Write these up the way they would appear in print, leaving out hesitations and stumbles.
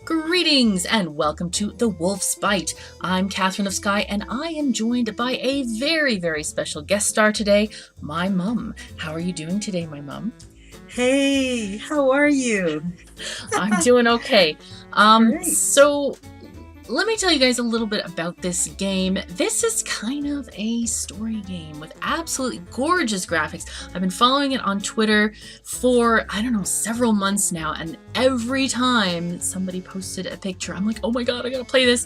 Greetings and welcome to The Wolf's Bite. I'm KatherineOfSky and I am joined by a very, very special guest star today, my mum. How are you doing today, my mum? Hey, how are you? I'm doing okay. Great. So let me tell you guys a little bit about this game. This is kind of a story game with absolutely gorgeous graphics. I've been following it on Twitter for, I don't know, several months now, and every time somebody posted a picture, I'm like, oh my god, I gotta play this.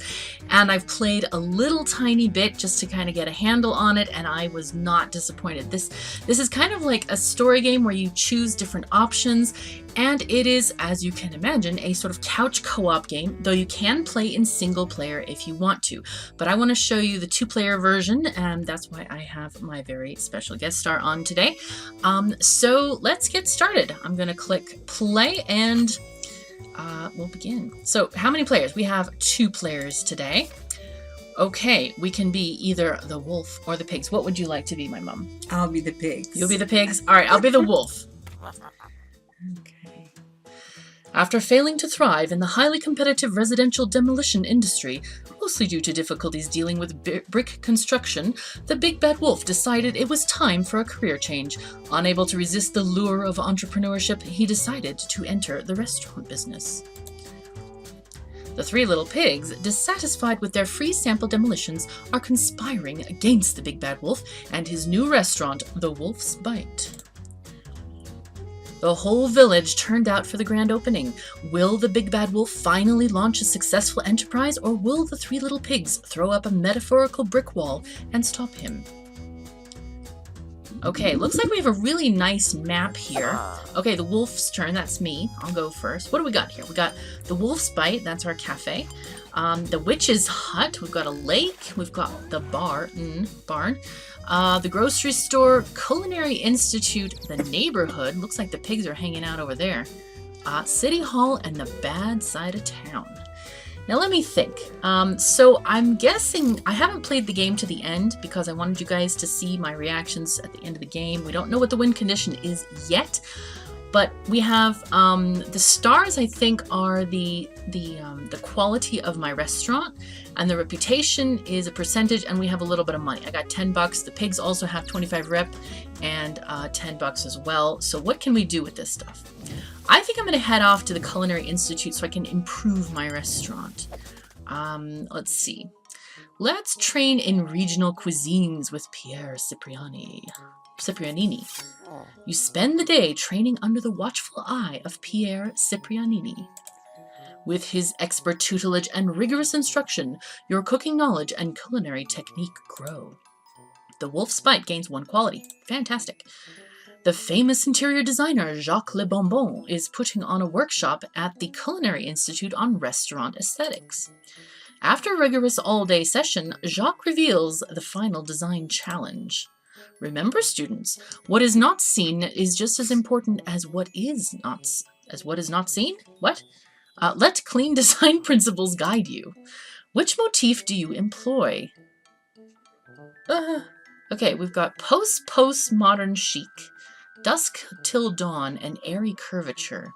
And I've played a little tiny bit just to kind of get a handle on it, and I was not disappointed. This is kind of like a story game where you choose different options, and it is, as you can imagine, a sort of couch co-op game, though you can play in single player if you want to. But I want to show you the two-player version, and that's why I have my very special guest star on today. So let's get started. I'm going to click play and we'll begin. So how many players? We have 2 players today. Okay, we can be either the wolf or the pigs. What would you like to be, my mum? I'll be the pigs. You'll be the pigs? All right, I'll be the wolf. Okay. After failing to thrive in the highly competitive residential demolition industry, mostly due to difficulties dealing with brick construction, the Big Bad Wolf decided it was time for a career change. Unable to resist the lure of entrepreneurship, he decided to enter the restaurant business. The 3 little pigs, dissatisfied with their free sample demolitions, are conspiring against the Big Bad Wolf and his new restaurant, The Wolf's Bite. The whole village turned out for the grand opening. Will the Big Bad Wolf finally launch a successful enterprise, or will the 3 little pigs throw up a metaphorical brick wall and stop him? Okay, looks like we have a really nice map here. Okay, the wolf's turn, that's me. I'll go first. What do we got here? We got the Wolf's Bite, that's our cafe. The Witch's Hut, we've got a lake, we've got the barn. The grocery store, Culinary Institute, the neighborhood, looks like the pigs are hanging out over there. City Hall, and the bad side of town. Now let me think. So I'm guessing, I haven't played the game to the end because I wanted you guys to see my reactions at the end of the game. We don't know what the win condition is yet, but we have the stars, I think, are the quality of my restaurant, and the reputation is a percentage, and we have a little bit of money. I got $10. The pigs also have 25 rep and $10 as well. So what can we do with this stuff? I think I'm going to head off to the Culinary Institute so I can improve my restaurant. Let's see. Let's train in regional cuisines with Pierre Ciprianini. You spend the day training under the watchful eye of Pierre Ciprianini. With his expert tutelage and rigorous instruction, your cooking knowledge and culinary technique grow. The Wolf's Bite gains 1 quality. Fantastic. The famous interior designer Jacques Le Bonbon is putting on a workshop at the Culinary Institute on restaurant aesthetics. After a rigorous all-day session, Jacques reveals the final design challenge. Remember, students, what is not seen is just as important as what is not seen. What? Let clean design principles guide you. Which motif do you employ? Okay, we've got post-modern chic, dusk till dawn, and airy curvature.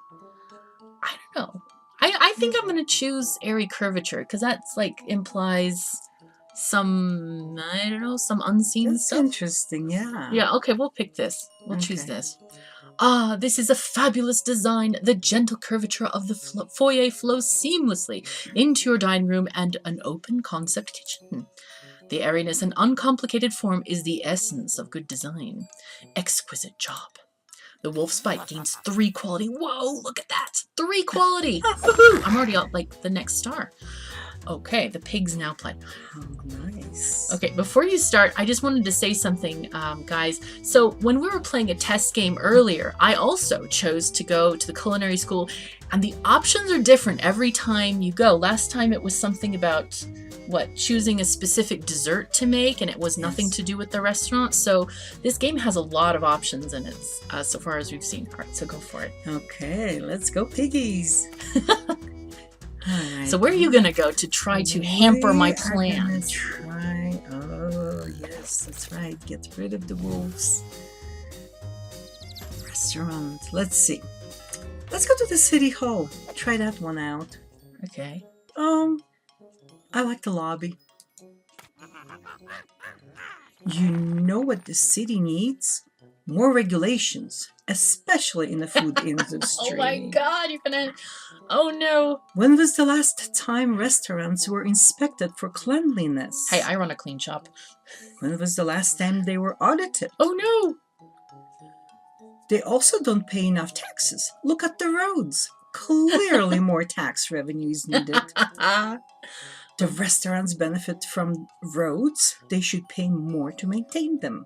I don't know. I think I'm going to choose airy curvature because that's like implies some, I don't know, some unseen That's stuff. interesting, yeah. Yeah, okay, we'll pick this. We'll choose this. Ah, this is a fabulous design. The gentle curvature of the foyer flows seamlessly into your dining room and an open concept kitchen. The airiness and uncomplicated form is the essence of good design. Exquisite job. The Wolf's Bite gains 3 quality. Whoa, look at that. 3 quality. Woohoo! I'm already at like the next star. Okay, the pigs now play. Oh, nice. Okay, before you start, I just wanted to say something, guys. So when we were playing a test game earlier, I also chose to go to the culinary school, and the options are different every time you go. Last time it was something about, choosing a specific dessert to make, and it was nothing to do with the restaurant. So this game has a lot of options in it, so far as we've seen. All right, so go for it. Okay, let's go piggies. Right. So where are you going to go to try to hamper my plans? Oh, yes, that's right. Get rid of the wolves. Restaurant. Let's see. Let's go to the city hall. Try that one out. Okay. I like the lobby. You know what the city needs? More regulations, especially in the food industry. Oh my god, you're gonna... Oh no. When was the last time restaurants were inspected for cleanliness? Hey, I run a clean shop. When was the last time they were audited? Oh no. They also don't pay enough taxes. Look at the roads. Clearly more tax revenue is needed. The restaurants benefit from roads. They should pay more to maintain them.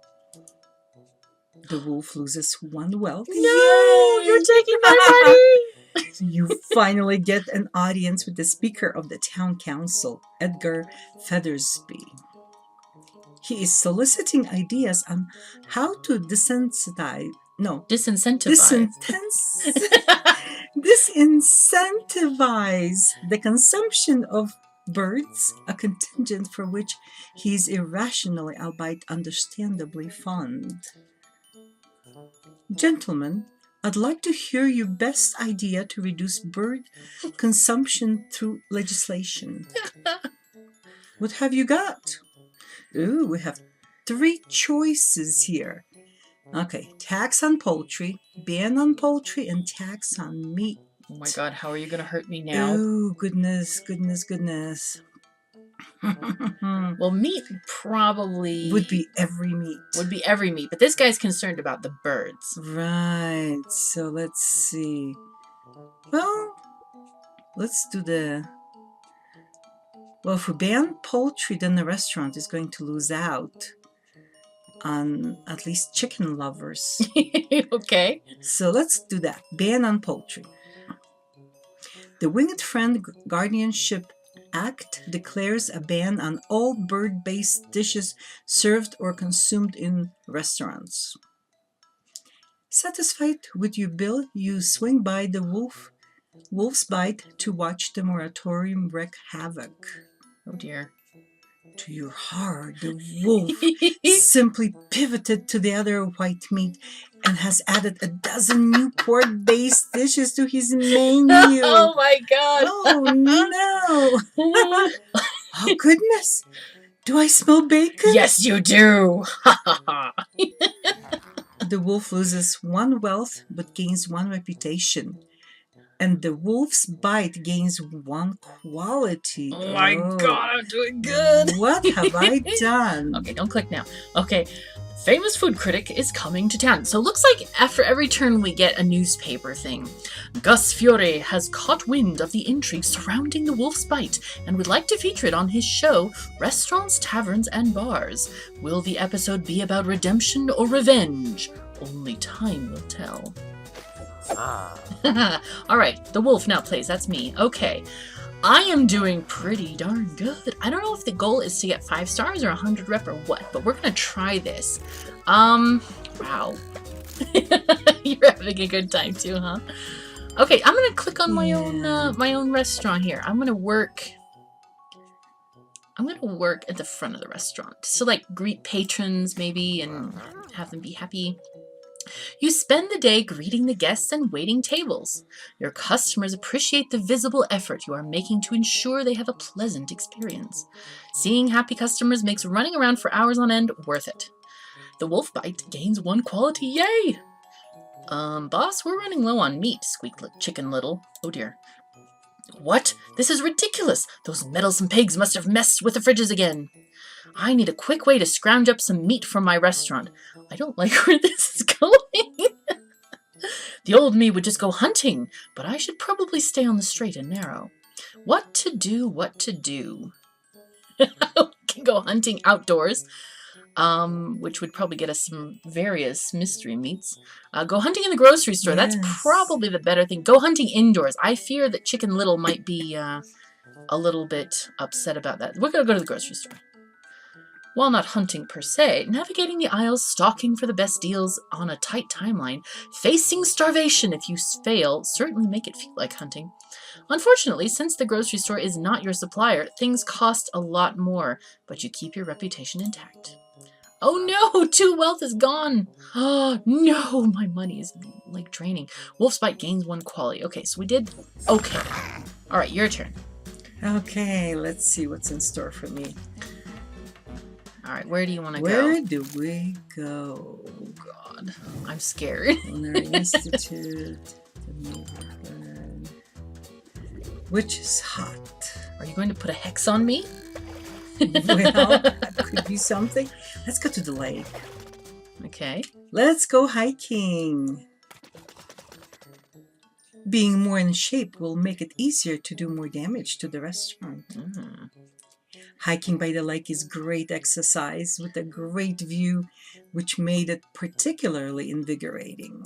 The wolf loses one wealth. No, Yay! you're taking my money. You finally get an audience with the Speaker of the Town Council, Edgar Feathersby. He is soliciting ideas on how to disincentivize the consumption of birds, a contingent for which he is irrationally, albeit understandably, fond. Gentlemen, I'd like to hear your best idea to reduce bird consumption through legislation. What have you got? Ooh, we have 3 choices here. Okay, tax on poultry, ban on poultry, and tax on meat. Oh my god, how are you gonna hurt me now? Oh, goodness. Well, meat probably... Would be every meat. But this guy's concerned about the birds. Right, so let's see. Well, let's do the... Well, if we ban poultry, then the restaurant is going to lose out on at least chicken lovers. Okay. So let's do that. Ban on poultry. The Winged Friend Guardianship Act declares a ban on all bird-based dishes served or consumed in restaurants. Satisfied with your bill, you swing by the Wolf's Bite to watch the moratorium wreak havoc. Oh dear. To your horror, the wolf simply pivoted to the other white meat and has added a dozen new pork-based dishes to his menu. Oh my god. Oh no. Oh goodness. Do I smell bacon? Yes, you do. The wolf loses 1 wealth but gains 1 reputation. And the Wolf's Bite gains 1 quality. Oh my god, I'm doing good. What have I done? Okay, don't click now. Okay, famous food critic is coming to town. So it looks like after every turn we get a newspaper thing. Gus Fiore has caught wind of the intrigue surrounding the Wolf's Bite and would like to feature it on his show, Restaurants, Taverns, and Bars. Will the episode be about redemption or revenge? Only time will tell. Alright, the wolf now plays. That's me. Okay. I am doing pretty darn good. I don't know if the goal is to get 5 stars or 100 rep or what, but we're gonna try this. Wow. You're having a good time too, huh? Okay, I'm gonna click on my own restaurant here. I'm gonna work at the front of the restaurant. So like greet patrons maybe and have them be happy. You spend the day greeting the guests and waiting tables. Your customers appreciate the visible effort you are making to ensure they have a pleasant experience. Seeing happy customers makes running around for hours on end worth it. The Wolf Bite gains 1 quality. Yay! Boss, we're running low on meat, squeaked Chicken Little. Oh dear. What? This is ridiculous! Those meddlesome pigs must have messed with the fridges again. I need a quick way to scrounge up some meat from my restaurant. I don't like where this is going. The old me would just go hunting, but I should probably stay on the straight and narrow. What to do? We can go hunting outdoors, which would probably get us some various mystery meats. Go hunting in the grocery store. Yes. That's probably the better thing. Go hunting indoors. I fear that Chicken Little might be a little bit upset about that. We're going to go to the grocery store. While not hunting per se, navigating the aisles, stalking for the best deals on a tight timeline, facing starvation if you fail, certainly make it feel like hunting. Unfortunately, since the grocery store is not your supplier, things cost a lot more, but you keep your reputation intact. Oh no, 2 wealth is gone. Oh no, my money is like draining. Wolf's Bite gains 1 quality. Okay, so we did okay. All right, your turn. Okay, let's see what's in store for me. All right, where do you want to go? Where do we go? Oh, God. I'm scared. Culinary Institute. The neighborhood. Which is hot. Are you going to put a hex on me? Well, that could be something. Let's go to the lake. Okay. Let's go hiking. Being more in shape will make it easier to do more damage to the restaurant. Mm. Hiking by the lake is great exercise with a great view, which made it particularly invigorating.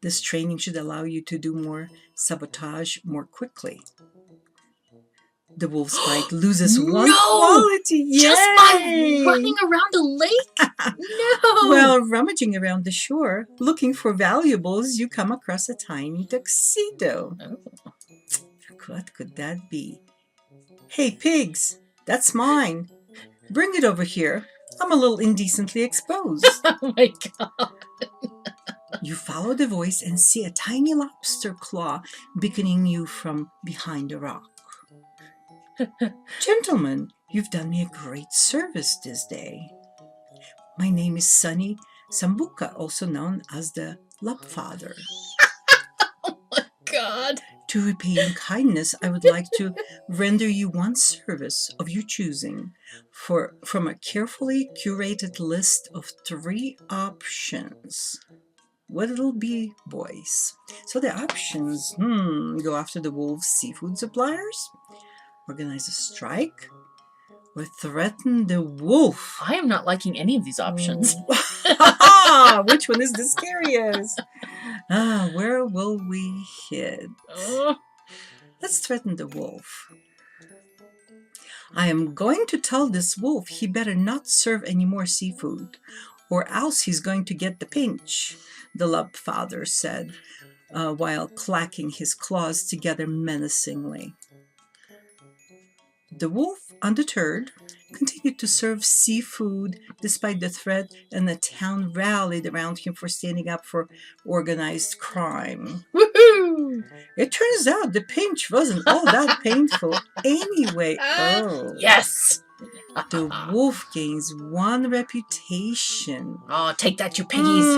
This training should allow you to do more sabotage more quickly. The wolf's bite loses one quality. Just by Yay! running around a lake? No! Well, rummaging around the shore, looking for valuables, you come across a tiny tuxedo. Oh. What could that be? Hey, pigs, that's mine. Bring it over here. I'm a little indecently exposed. Oh my God. You follow the voice and see a tiny lobster claw beckoning you from behind a rock. Gentlemen, you've done me a great service this day. My name is Sunny Sambuca, also known as the Lobfather. Oh my God. To repay you kindness, I would like to render you one service of your choosing from a carefully curated list of 3 options. What it'll be, boys? So the options, go after the wolves' seafood suppliers, organize a strike, or threaten the wolf. I am not liking any of these options. Which one is the scariest? Where will we hid? Let's threaten the wolf. I am going to tell this wolf he better not serve any more seafood, or else he's going to get the pinch, the Lobfather said, while clacking his claws together menacingly. The wolf, undeterred, continued to serve seafood despite the threat, and the town rallied around him for standing up for organized crime. Woohoo! It turns out the pinch wasn't all that painful anyway. Oh. Yes! The wolf gains 1 reputation. Oh, take that, you piggies.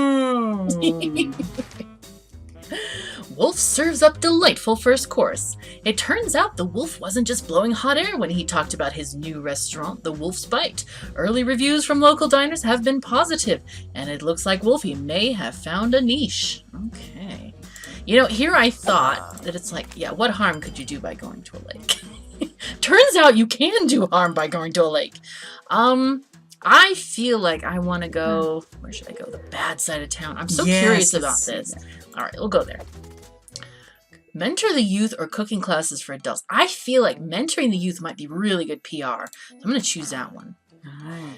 Wolf serves up delightful first course. It turns out the wolf wasn't just blowing hot air when he talked about his new restaurant, the Wolf's Bite. Early reviews from local diners have been positive, and it looks like Wolfie may have found a niche. Okay. You know, here I thought that it's like, yeah, what harm could you do by going to a lake? Turns out you can do harm by going to a lake. I feel like I want to go, where should I go? The bad side of town. I'm so curious about this. All right, we'll go there. Mentor the youth or cooking classes for adults. I feel like mentoring the youth might be really good PR. So I'm going to choose that one. All right.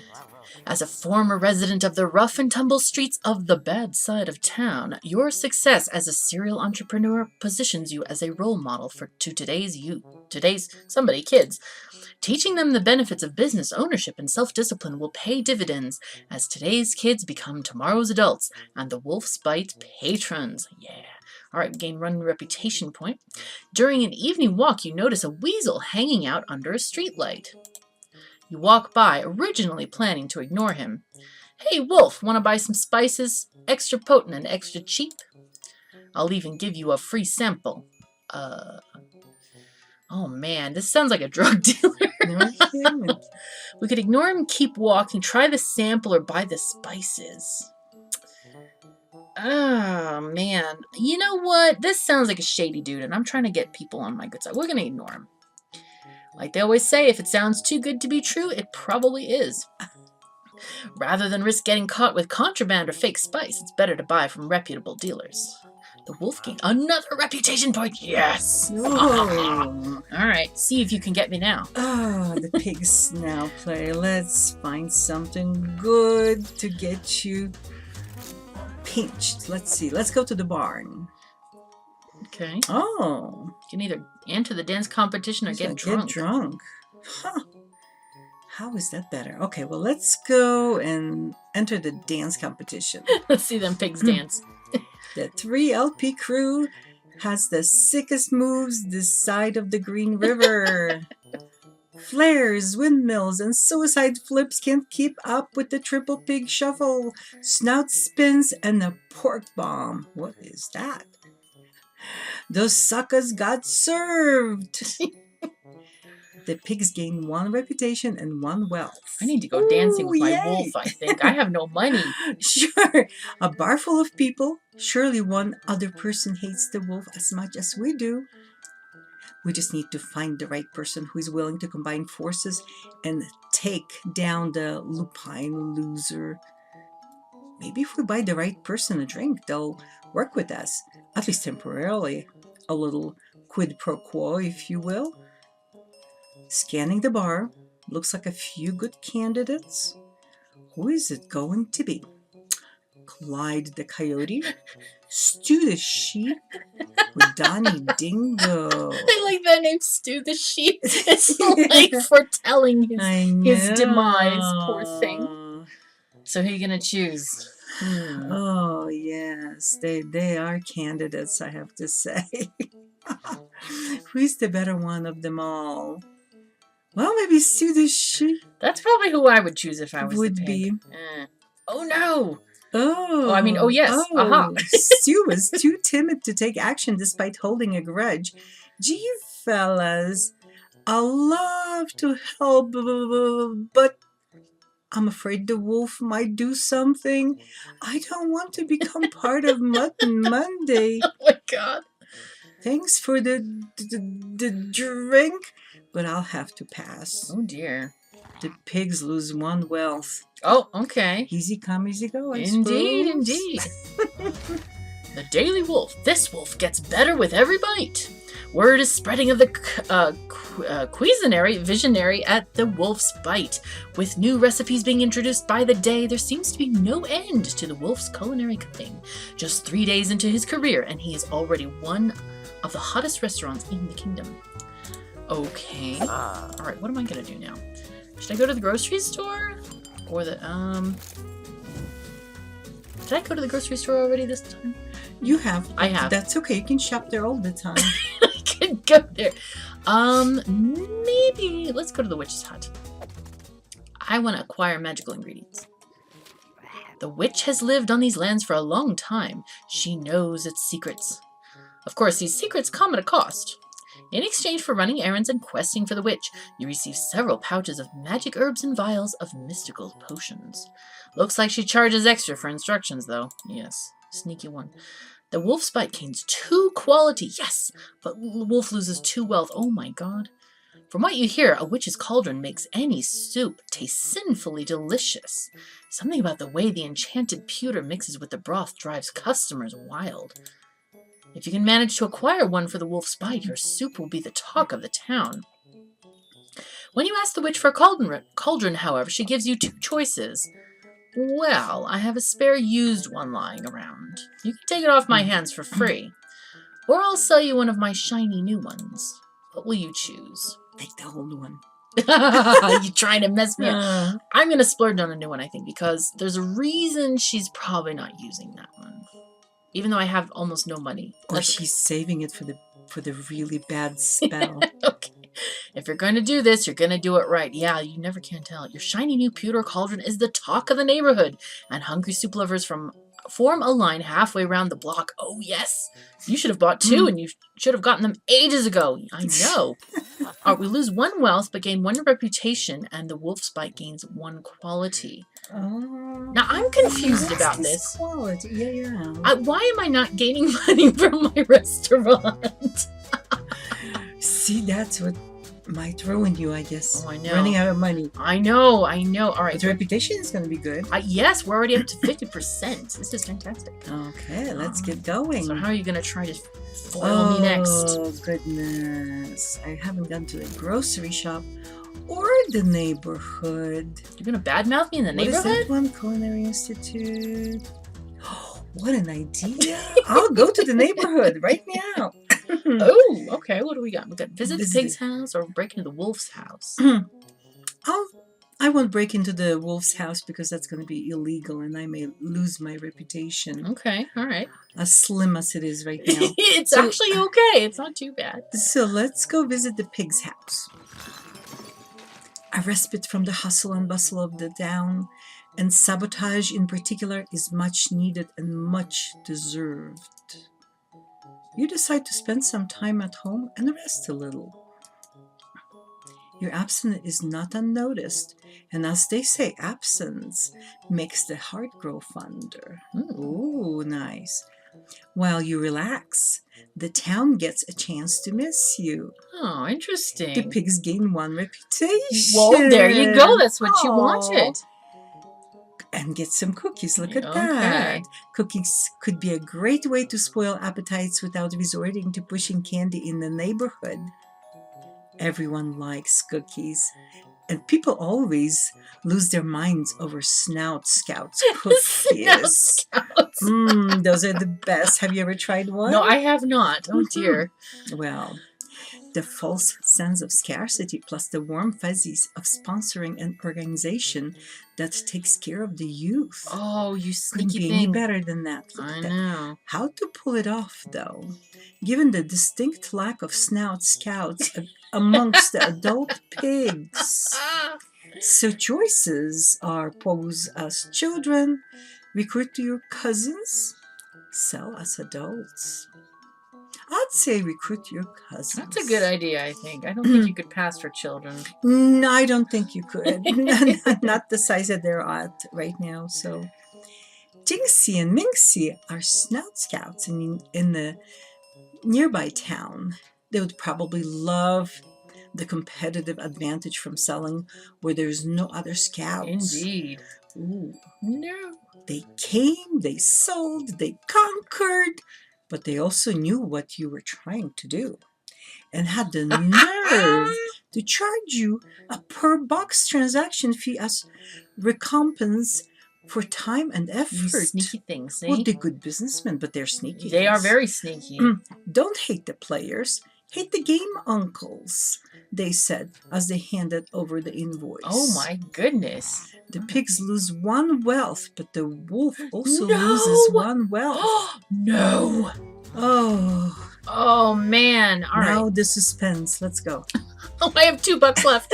As a former resident of the rough and tumble streets of the bad side of town, your success as a serial entrepreneur positions you as a role model to today's youth, kids. Teaching them the benefits of business ownership and self-discipline will pay dividends as today's kids become tomorrow's adults and the Wolf's Bite patrons. Yeah. All right, gain 1 reputation point. During an evening walk, you notice a weasel hanging out under a streetlight. You walk by, originally planning to ignore him. Hey, wolf, want to buy some spices? Extra potent and extra cheap? I'll even give you a free sample. Oh man, this sounds like a drug dealer. No kidding. We could ignore him, keep walking, try the sample, or buy the spices. Oh man, you know what? This sounds like a shady dude, and I'm trying to get people on my good side. We're going to ignore him. Like they always say, if it sounds too good to be true, it probably is. Rather than risk getting caught with contraband or fake spice, it's better to buy from reputable dealers. The wolf gained another reputation point. Yes! Oh. All right, see if you can get me now. The pigs now play. Let's find something good to get you pinched. Let's see. Let's go to the barn. Okay. Oh. You can either enter the dance competition or get drunk. Get drunk. Huh. How is that better? Okay, well, let's go and enter the dance competition. Let's see them pigs dance. The 3LP crew has the sickest moves this side of the Green River. Flares, windmills, and suicide flips can't keep up with the triple pig shuffle, snout spins, and the pork bomb. What is that? Those suckers got served. The pigs gain 1 reputation and 1 wealth. I need to go dancing with my yay. wolf, I think. I have no money. Sure. A bar full of people. Surely one other person hates the wolf as much as we do. We just need to find the right person who is willing to combine forces and take down the lupine loser. Maybe if we buy the right person a drink, they'll work with us, at least temporarily. A little quid pro quo, if you will. Scanning the bar, looks like a few good candidates. Who is it going to be? Clyde the coyote? Stu the sheep? Donnie Dingo? I like that name, Stu the sheep. It's like foretelling his demise, poor thing. So who are you going to choose? Oh, yes. They are candidates, I have to say. Who's the better one of them all? Well, maybe Stu the sheep. That's probably who I would choose if I was Would the be. pig. Oh, no. Oh, yes. Aha. Stu was too timid to take action despite holding a grudge. Gee, fellas, I love to help, but I'm afraid the wolf might do something. I don't want to become part of Mutton Monday. Oh, my God. Thanks for the drink, but I'll have to pass. Oh, dear. The pigs lose 1 wealth. Oh, okay. Easy come, easy go, I Indeed, suppose. indeed. The Daily Wolf. This wolf gets better with every bite. Word is spreading of the Cuisinary visionary at the Wolf's Bite. With new recipes being introduced by the day, there seems to be no end to the wolf's culinary cooking. Just 3 days into his career, and he is already one of the hottest restaurants in the kingdom. Okay. Alright, what am I gonna do now? Should I go to the grocery store? Or the, Did I go to the grocery store already this time? You have. I have. That's okay. You can shop there all the time. I can go there. Maybe let's go to the witch's hut. I want to acquire magical ingredients. The witch has lived on these lands for a long time. She knows its secrets. Of course, these secrets come at a cost. In exchange for running errands and questing for the witch, you receive several pouches of magic herbs and vials of mystical potions. Looks like she charges extra for instructions, though. Yes, sneaky one. The wolf's bite gains 2 quality. Yes, but the wolf loses 2 wealth. Oh my god. From what you hear, a witch's cauldron makes any soup taste sinfully delicious. Something about the way the enchanted pewter mixes with the broth drives customers wild. If you can manage to acquire one for the wolf's bite, your soup will be the talk of the town. When you ask the witch for a cauldron, however, she gives you 2 choices. Well, I have a spare used one lying around. You can take it off my hands for free. Or I'll sell you one of my shiny new ones. What will you choose? Take the old one. You trying to mess me up? I'm going to splurge on a new one, I think, because there's a reason she's probably not using that one. Even though I have almost no money. Or she's saving it for the really bad spell. Okay. If you're going to do this, you're going to do it right. Yeah, you never can tell. Your shiny new pewter cauldron is the talk of the neighborhood, and hungry soup lovers form a line halfway around the block. Oh, yes. You should have bought 2, and you should have gotten them ages ago. I know. All right, we lose 1 wealth, but gain 1 reputation, and the wolf's bite gains 1 quality. Now, I'm confused about this. Quality. Yeah. Why am I not gaining money from my restaurant? See, that's what might ruin you, I guess. Oh, I know. Running out of money. I know. All right. But the reputation is going to be good. Yes, we're already up to 50%. This is fantastic. Okay, let's get going. So how are you going to try to foil me next? Oh, goodness. I haven't gone to the grocery shop or the neighborhood. You're going to badmouth me in the neighborhood? What is that one? Culinary Institute. Oh, what an idea. I'll go to the neighborhood right now. Oh, okay. What do we got? We got visit the pig's house or break into the wolf's house. I won't break into the wolf's house because that's going to be illegal and I may lose my reputation. Okay, all right. As slim as it is right now. It's actually okay. It's not too bad. So let's go visit the pig's house. A respite from the hustle and bustle of the town, and sabotage in particular, is much needed and much deserved. You decide to spend some time at home and rest a little. Your absence is not unnoticed, and as they say, absence makes the heart grow fonder. Ooh, nice. While you relax, the town gets a chance to miss you. Oh, interesting. The pigs gain one reputation. Well, there you go. That's what you wanted. And get some cookies. Look at Okay. that. Cookies could be a great way to spoil appetites without resorting to pushing candy in the neighborhood. Everyone likes cookies. And people always lose their minds over Snout Scouts cookies. Snout Scouts. Those are the best. Have you ever tried one? No, I have not. Oh, dear. Well, the false sense of scarcity plus the warm fuzzies of sponsoring an organization that takes care of the youth. Oh, you Couldn't sneaky be any thing. better than that. Look I at that. know. How to pull it off, though, given the distinct lack of Snout Scouts amongst the adult pigs? So choices are pose as children, recruit to your cousins, sell as adults. I'd say recruit your cousins. That's a good idea, I think. I don't think you could pass for children. No, I don't think you could. Not the size that they're at right now. So, Jinxie and Minxie are Snout Scouts in the nearby town. They would probably love the competitive advantage from selling where there's no other scouts. Indeed. Ooh. No. They came, they sold, they conquered, but they also knew what you were trying to do and had the nerve to charge you a per box transaction fee as recompense for time and You effort. sneaky things, see? Well, they're good businessmen, but they're sneaky. They are things. very sneaky. Don't hate the players, hate the game uncles, they said as they handed over the invoice. Oh my goodness. The pigs lose one wealth, but the wolf also No! loses one wealth. No. Oh, Oh, man. All right. now the suspense. Let's go. Oh, I have $2 left.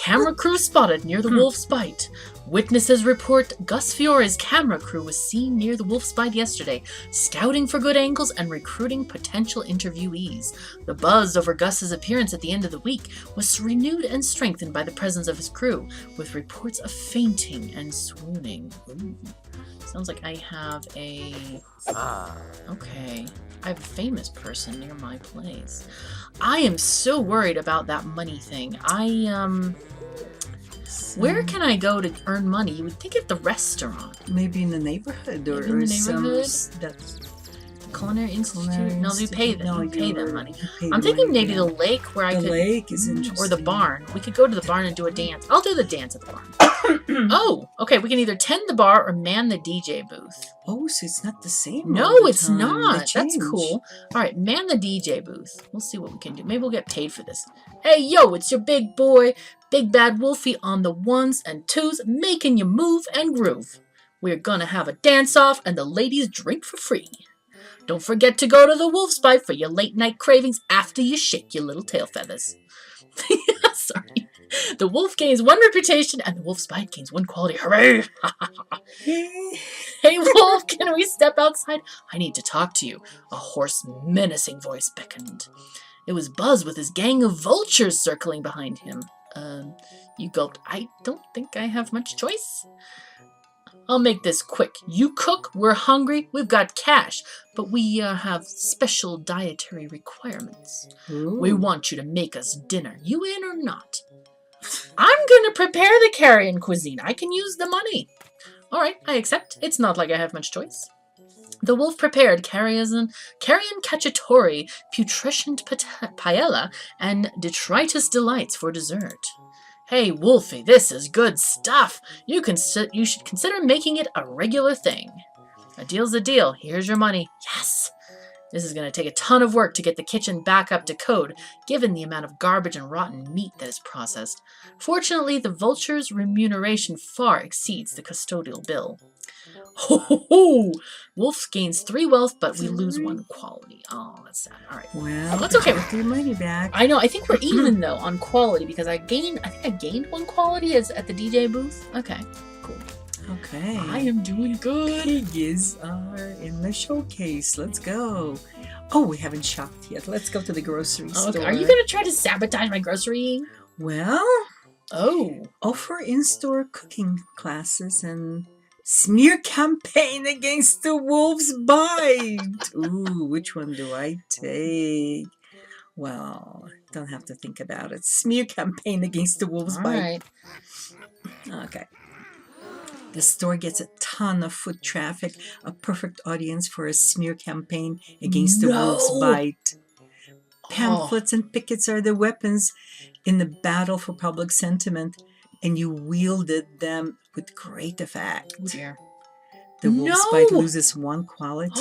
Camera crew spotted near the wolf's bite. Witnesses report Gus Fiore's camera crew was seen near the wolf's bite yesterday, scouting for good angles and recruiting potential interviewees. The buzz over Gus's appearance at the end of the week was renewed and strengthened by the presence of his crew, with reports of fainting and swooning. Ooh. Sounds like I have a... Okay. I have a famous person near my place. I am so worried about that money thing. Where can I go to earn money? You would think at the restaurant. Maybe in the neighborhood or Maybe in the some neighborhood? that's Culinary Institute? Culinary No, you pay Institute. them. No, you pay them you're- money. you pay I'm the thinking money, maybe yeah. the lake where I The could... lake is interesting. Or the barn. We could go to the barn and do a dance. I'll do the dance at the barn. Oh, okay. We can either tend the bar or man the DJ booth. Oh, so it's not the same. No, all the it's time. They not. That's change. cool. All right, man the DJ booth. We'll see what we can do. Maybe we'll get paid for this. Hey, yo, it's your big boy, Big Bad Wolfie on the ones and twos, making you move and groove. We're gonna have a dance-off and the ladies drink for free. Don't forget to go to the Wolf's Bite for your late-night cravings after you shake your little tail feathers. Sorry. The wolf gains one reputation and the Wolf's Bite gains one quality. Hooray! Hey, Wolf, can we step outside? I need to talk to you. A hoarse, menacing voice beckoned. It was Buzz with his gang of vultures circling behind him. You gulped. I don't think I have much choice. I'll make this quick. You cook, we're hungry, we've got cash, but we have special dietary requirements. Ooh. We want you to make us dinner. You in or not? I'm gonna prepare the carrion cuisine. I can use the money. All right, I accept. It's not like I have much choice. The wolf prepared carrion cacciatore, putrescent paella, and detritus delights for dessert. Hey, Wolfie, this is good stuff. You should consider making it a regular thing. A deal's a deal. Here's your money. Yes. This is going to take a ton of work to get the kitchen back up to code, given the amount of garbage and rotten meat that is processed. Fortunately, the vulture's remuneration far exceeds the custodial bill. Ho ho ho! Wolf gains 3 wealth, but we lose 1 quality. Oh, that's sad. All right. Well, that's okay. Get your money back. I know. I think we're even though on quality because I think I gained 1 quality as at the DJ booth. Okay, cool. Okay. I am doing good. Piggies are in the showcase. Let's go. Oh, we haven't shopped yet. Let's go to the grocery store. Are you going to try to sabotage my grocerying? Well, offer in-store cooking classes and smear campaign against the wolf's bite. Ooh, which one do I take? Well, don't have to think about it. Smear campaign against the wolf's bite. Right. Okay. The store gets a ton of foot traffic, a perfect audience for a smear campaign against the wolf's bite. Pamphlets and pickets are the weapons in the battle for public sentiment, and you wielded them with great effect. Oh dear. The wolf's bite loses 1 quality.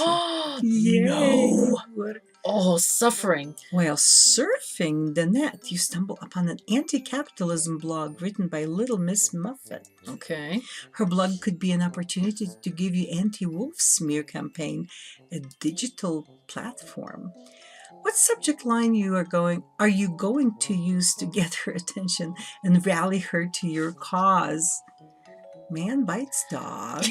No. Oh, suffering. While surfing the net, you stumble upon an anti-capitalism blog written by Little Miss Muffet. Okay. Her blog could be an opportunity to give you anti-wolf smear campaign, a digital platform. What subject line are you going to use to get her attention and rally her to your cause? Man bites dog.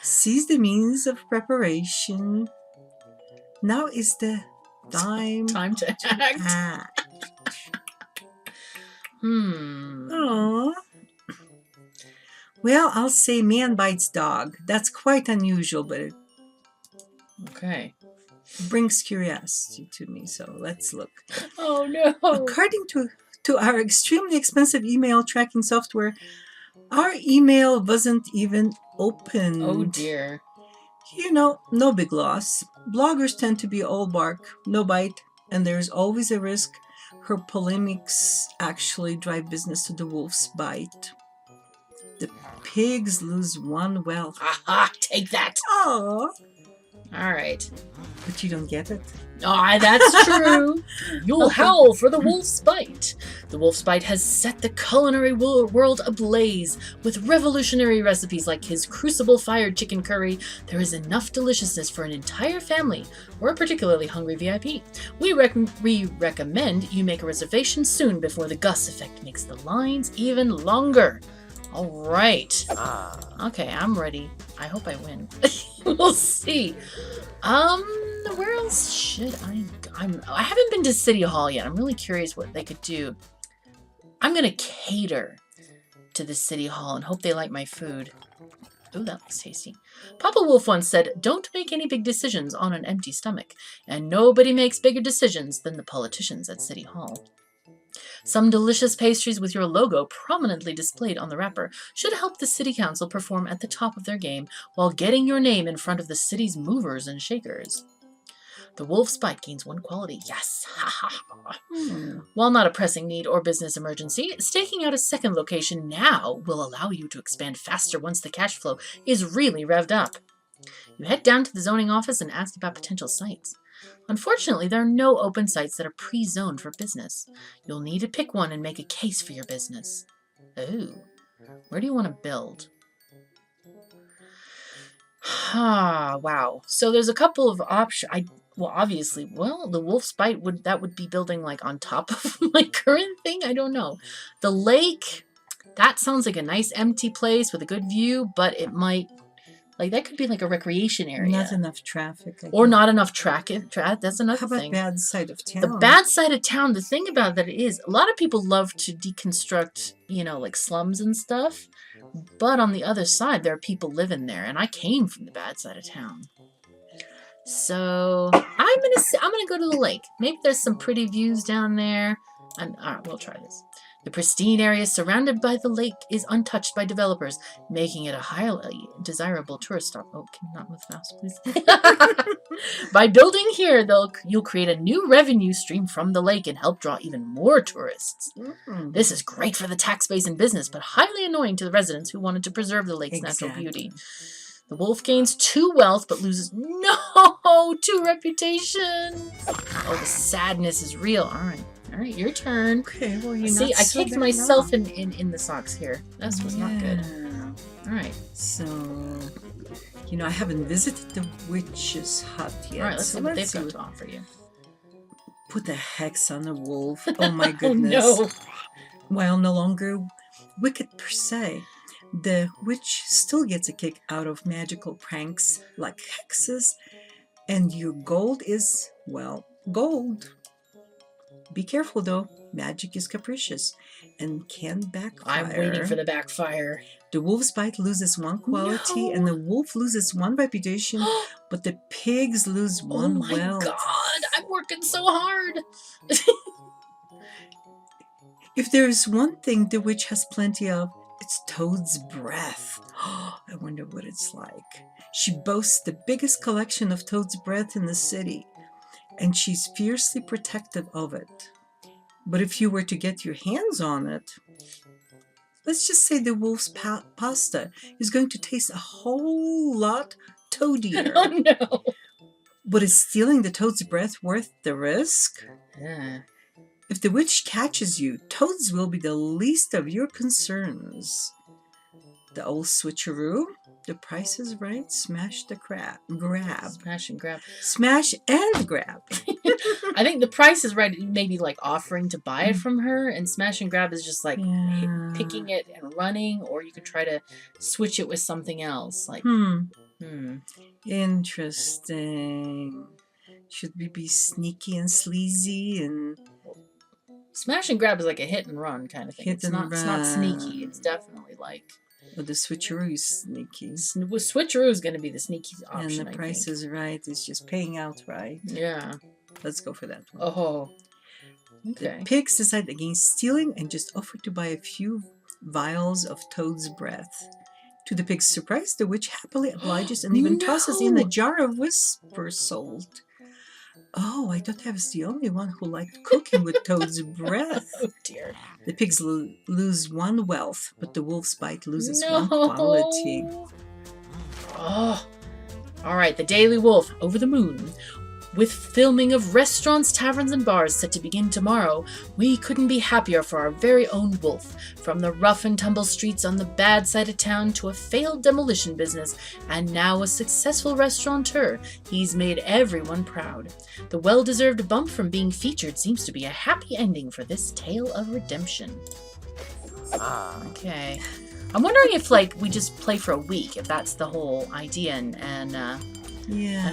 Seize the means of preparation. Now is the time to act. Aww. Well, I'll say man bites dog. That's quite unusual, but it brings curiosity to me. So let's look. Oh no! According to our extremely expensive email tracking software, our email wasn't even opened. Oh dear. You know, no big loss. Bloggers tend to be all bark, no bite, and there's always a risk her polemics actually drive business to the wolf's bite. The pigs lose 1 wealth. Aha! Take that! Oh. All right. But you don't get it. Ah, that's true. You'll howl for the wolf's bite. The wolf's bite has set the culinary world ablaze. With revolutionary recipes like his crucible-fired chicken curry, there is enough deliciousness for an entire family or a particularly hungry VIP. We recommend you make a reservation soon before the Gus effect makes the lines even longer. All right. Okay, I'm ready. I hope I win. We'll see. Where else should I go? I haven't been to City Hall yet. I'm really curious what they could do. I'm gonna cater to the City Hall and hope they like my food. Ooh, that looks tasty. Papa Wolf once said, "Don't make any big decisions on an empty stomach." And nobody makes bigger decisions than the politicians at City Hall. Some delicious pastries with your logo prominently displayed on the wrapper should help the City Council perform at the top of their game while getting your name in front of the city's movers and shakers. The wolf's bite gains 1 quality. Yes! Ha ha ha! While not a pressing need or business emergency, staking out a second location now will allow you to expand faster once the cash flow is really revved up. You head down to the zoning office and ask about potential sites. Unfortunately, there are no open sites that are pre-zoned for business. You'll need to pick one and make a case for your business. Oh, where do you want to build? Wow. So there's a couple of options. Obviously, the wolf's bite would be building like on top of my current thing. I don't know. The lake, that sounds like a nice empty place with a good view, but it might. Like, that could be like a recreation area. Not enough traffic. Or not enough traffic. That's another thing. How about bad side of town? The bad side of town, the thing about that is, a lot of people love to deconstruct, like slums and stuff. But on the other side, there are people living there. And I came from the bad side of town. So, I'm gonna go to the lake. Maybe there's some pretty views down there. All right, we'll try this. The pristine area surrounded by the lake is untouched by developers, making it a highly desirable tourist stop. Oh, can you not move the mouse, please? By building here, you'll create a new revenue stream from the lake and help draw even more tourists. This is great for the tax base and business, but highly annoying to the residents who wanted to preserve the lake's natural beauty. The wolf gains 2 wealth, but loses 2 reputation. Oh, the sadness is real. All right, your turn. Okay, well, you're See, not I so kicked bad myself off. in the socks here. This was not good. All right. So, I haven't visited the witch's hut yet. All right, let's so see what they've see got to offer you. Put a hex on a wolf. Oh my Oh, goodness. no. While no longer wicked per se, the witch still gets a kick out of magical pranks like hexes, and your gold is, well, gold. Be careful though, magic is capricious and can backfire. I'm waiting for the backfire. The wolf's bite loses 1 quality and the wolf loses 1 reputation, but the pigs lose 1 Oh my wealth. god, I'm working so hard. If there is one thing the witch has plenty of, it's Toad's breath. I wonder what it's like. She boasts the biggest collection of Toad's breath in the city, and she's fiercely protective of it. But if you were to get your hands on it, let's just say the wolf's pasta is going to taste a whole lot toadier. Oh no. But is stealing the Toad's breath worth the risk? Yeah. If the witch catches you, toads will be the least of your concerns. The old switcheroo, the price is right, smash the grab. Smash and grab. Smash and grab. I think the price is right. Maybe like offering to buy it from her, and smash and grab is just like picking it and running, or you could try to switch it with something else. Like, Interesting. Should we be sneaky and sleazy and smash and grab is like a hit and run kind of thing. It's not sneaky. It's definitely like. But the switcheroo is sneaky. Switcheroo is going to be the sneaky option. And the price is right. It's just paying out right. Yeah. Let's go for that one. Oh. Okay. The pigs decide against stealing and just offer to buy a few vials of Toad's breath. To the pig's surprise, the witch happily obliges and even tosses in a jar of whisper salt. Oh, I thought I was the only one who liked cooking with Toad's breath. Oh dear. The pigs lose 1 wealth, but the wolf's bite loses 1 quality. Oh. All right, the Daily Wolf, over the moon. With filming of restaurants, taverns, and bars set to begin tomorrow, we couldn't be happier for our very own wolf. From the rough and tumble streets on the bad side of town to a failed demolition business, and now a successful restaurateur, he's made everyone proud. The well-deserved bump from being featured seems to be a happy ending for this tale of redemption. Okay. I'm wondering if, like, we just play for a week, if that's the whole idea, and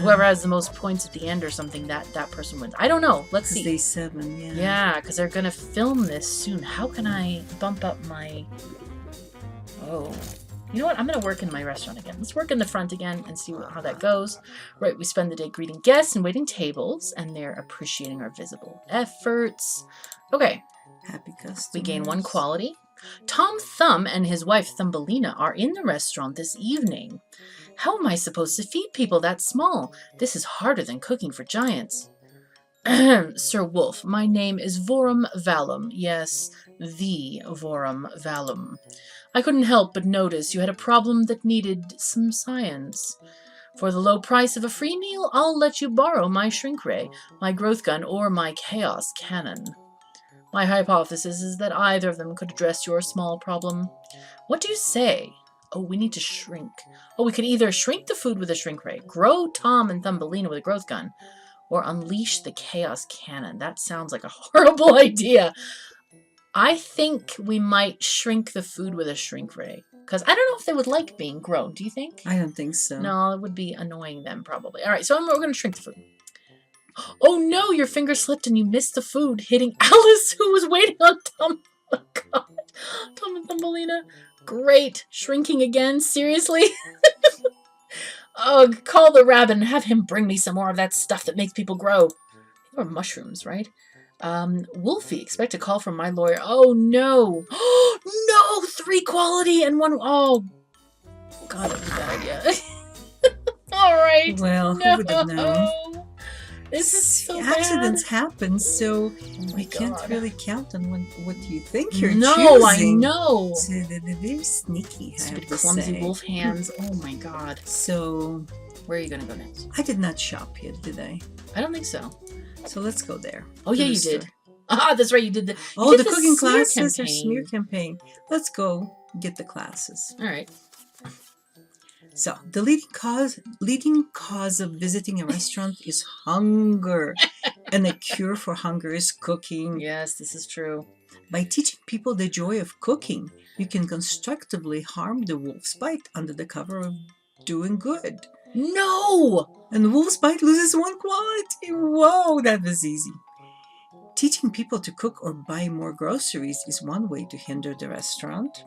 whoever has the most points at the end or something, that person wins. I don't know. Let's see. Day 7, yeah. Yeah, because they're going to film this soon. How can I bump up my... Oh. You know what? I'm going to work in my restaurant again. Let's work in the front again and see how that goes. Right, we spend the day greeting guests and waiting tables, and they're appreciating our visible efforts. Okay. Happy customers. We gain 1 quality. Tom Thumb and his wife Thumbelina are in the restaurant this evening. How am I supposed to feed people that small? This is harder than cooking for giants. Sir Wolf, my name is Vorum Valum. Yes, the Vorum Valum. I couldn't help but notice you had a problem that needed some science. For the low price of a free meal, I'll let you borrow my shrink ray, my growth gun, or my chaos cannon. My hypothesis is that either of them could address your small problem. What do you say? Oh, we need to shrink. Oh, we could either shrink the food with a shrink ray, grow Tom and Thumbelina with a growth gun, or unleash the chaos cannon. That sounds like a horrible idea. I think we might shrink the food with a shrink ray. Because I don't know if they would like being grown. Do you think? I don't think so. No, it would be annoying them probably. All right, so we're going to shrink the food. Oh no, your finger slipped and you missed the food, hitting Alice, who was waiting on Tom. Oh god. Tom and Thumbelina. Great. Shrinking again? Seriously? Oh, call the rabbit and have him bring me some more of that stuff that makes people grow. They were mushrooms, right? Wolfie, expect a call from my lawyer. Oh, no. No! 3 quality and 1... Oh, God, that was a bad idea. All right. Well, no. who would have known? This is so accidents bad. happen, so Oh my we can't God. really count on what you think you're No, choosing. I know. So they're very sneaky, I Stupid have to clumsy say. wolf hands. Oh my God. So Where are you gonna go next? I did not shop yet, did I? I don't think so. So let's go there. Oh to yeah, the you did. store. Ah, that's right. You did the. Oh, you the did cooking smear classes or smear campaign. campaign. Let's go get the classes. All right. So the leading cause of visiting a restaurant is hunger, and a cure for hunger is cooking. Yes, this is true. By teaching people the joy of cooking, you can constructively harm the wolf's bite under the cover of doing good. No. And the wolf's bite loses one quality. Whoa, that was easy. Teaching people to cook or buy more groceries is one way to hinder the restaurant.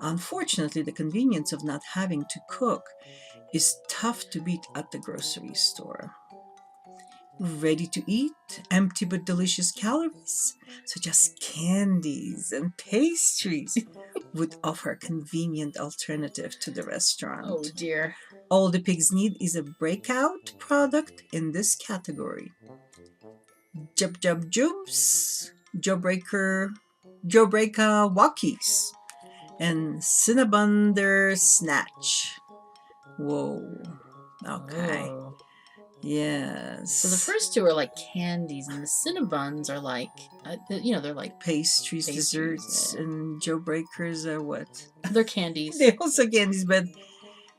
Unfortunately, the convenience of not having to cook is tough to beat at the grocery store. Ready to eat, empty but delicious calories, such as candies and pastries, would offer a convenient alternative to the restaurant. Oh dear. All the pigs need is a breakout product in this category. Jub Jub Jubs, Jawbreaker Walkies, and Cinnabunder Snatch. Whoa. Okay. Oh. Yes. So the first two are like candies, and the Cinnabuns are like, they're like pastries, Pastries, desserts, yeah. and Jawbreakers are what? they're candies. They're also candies, but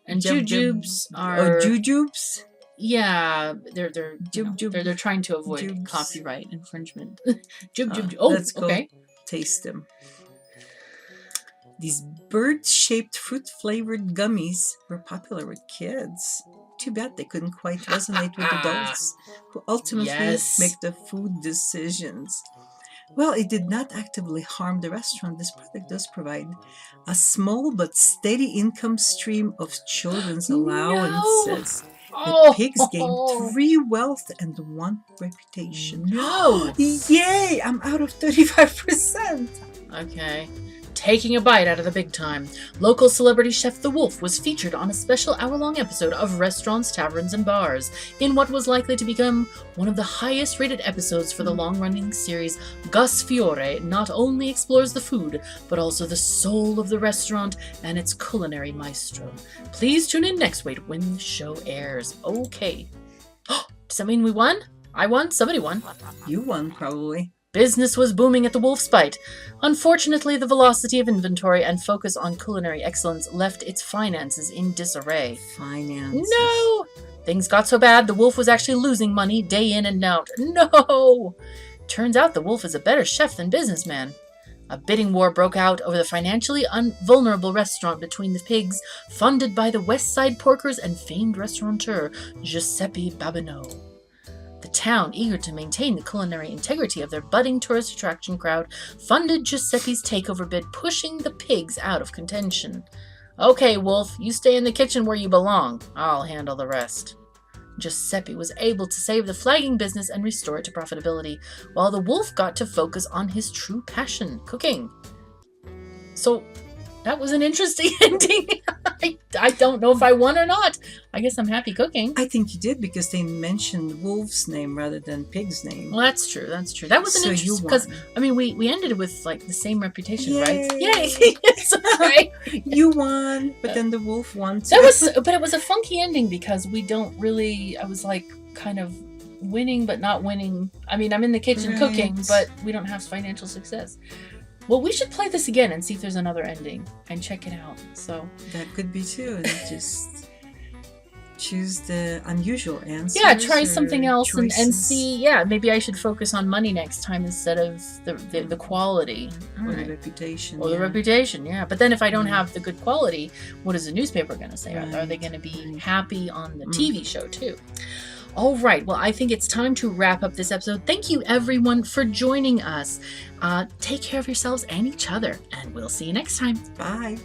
And Jub- jujubes Oh, are jujubes? yeah, they're they're trying to avoid Jubes. copyright infringement. Oh, Let's go okay. taste them. These bird-shaped fruit-flavored gummies were popular with kids. Too bad they couldn't quite resonate with adults who ultimately Yes. make the food decisions. Well, it did not actively harm the restaurant. This product does provide a small but steady income stream of children's allowances. The pigs gained 3 wealth and 1 reputation. No. Yay! I'm out of 35%. Okay. Taking a bite out of the big time, local celebrity chef The Wolf was featured on a special hour-long episode of Restaurants, Taverns, and Bars in what was likely to become one of the highest-rated episodes for the long-running series. Gus Fiore not only explores the food, but also the soul of the restaurant and its culinary maestro. Please tune in next week when the show airs. Okay. Does that mean we won? I won? Somebody won. You won, probably. Business was booming at the Wolf's Bite. Unfortunately, the velocity of inventory and focus on culinary excellence left its finances in disarray. Finances. No! Things got so bad, the Wolf was actually losing money day in and out. No! Turns out the Wolf is a better chef than businessman. A bidding war broke out over the financially vulnerable restaurant between the pigs, funded by the West Side Porkers and famed restaurateur Giuseppe Babino. The town, eager to maintain the culinary integrity of their budding tourist attraction crowd, funded Giuseppe's takeover bid, pushing the pigs out of contention. Okay, Wolf, you stay in the kitchen where you belong. I'll handle the rest. Giuseppe was able to save the flagging business and restore it to profitability, while the Wolf got to focus on his true passion, cooking. So, that was an interesting ending. I don't know if I won or not. I guess I'm happy cooking. I think you did because they mentioned Wolf's name rather than Pig's name. Well, that's true. That's true. That was an So interesting you because won. I mean we ended with like the same reputation, right? Yay. Yay! It's okay. You won, but then the wolf won too. That was, but it was a funky ending because we don't really. I was like kind of winning, but not winning. I mean, I'm in the kitchen Right. cooking, but we don't have financial success. Well, we should play this again and see if there's another ending and check it out. So That could be too. And just choose the unusual answers. yeah, try or something else and choices. see. Yeah, maybe I should focus on money next time instead of the quality. Or the Alright. reputation. Or the yeah. reputation, yeah. But then if I don't Mm. have the good quality, what is the newspaper going to say? Are they Right. going to be happy on the Mm. TV show too? All right. Well, I think it's time to wrap up this episode. Thank you, everyone, for joining us. Take care of yourselves and each other, and we'll see you next time. Bye.